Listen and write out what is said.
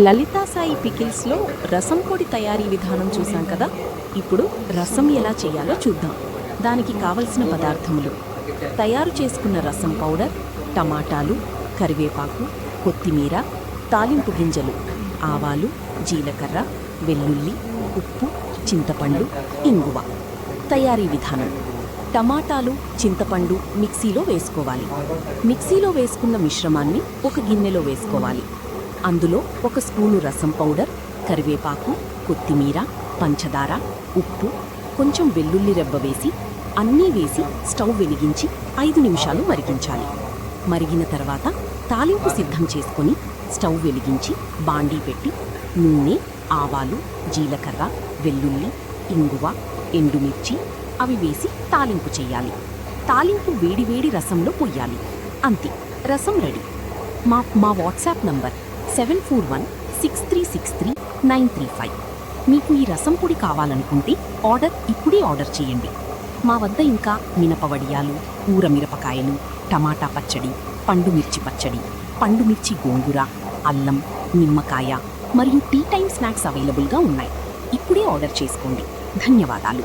లలితా సాయి పికిల్స్లో రసం పొడి తయారీ విధానం చూసాం కదా. ఇప్పుడు రసం ఎలా చేయాలో చూద్దాం. దానికి కావలసిన పదార్థములు: తయారు చేసుకున్న రసం పౌడర్, టమాటాలు, కరివేపాకు, కొత్తిమీర, తాలింపు గింజలు, ఆవాలు, జీలకర్ర, వెల్లుల్లి, ఉప్పు, చింతపండు, ఇంగువ. తయారీ విధానం: టమాటాలు, చింతపండు మిక్సీలో వేసుకోవాలి. మిక్సీలో వేసుకున్న మిశ్రమాన్ని ఒక గిన్నెలో వేసుకోవాలి. అందులో 1 స్పూను రసం పౌడర్, కరివేపాకు, కొత్తిమీర, పంచదార, ఉప్పు, కొంచెం వెల్లుల్లి రెబ్బ వేసి అన్నీ వేసి స్టవ్ వెలిగించి 5 నిమిషాలు మరిగించాలి. మరిగిన తర్వాత తాలింపు సిద్ధం చేసుకొని స్టవ్ వెలిగించి బాండీ పెట్టి నూనె, ఆవాలు, జీలకర్ర, వెల్లుల్లి, ఇంగువ, ఎండుమిర్చి అవి వేసి తాలింపు చేయాలి. తాలింపు వేడివేడి రసంలో పొయ్యాలి. అంతే, రసం రెడీ. మా వాట్సాప్ నంబర్ 7416363935. మీకు ఈ రసం పొడి కావాలనుకుంటే ఇప్పుడే ఆర్డర్ చేయండి. మా వద్ద ఇంకా మినపవడియాలు, ఊర మిరపకాయలు, టమాటా పచ్చడి, పండుమిర్చి పచ్చడి, పండుమిర్చి గోంగూర, అల్లం, నిమ్మకాయ మరియు టీ టైమ్ స్నాక్స్ అవైలబుల్గా ఉన్నాయి. ఇప్పుడే ఆర్డర్ చేసుకోండి. ధన్యవాదాలు.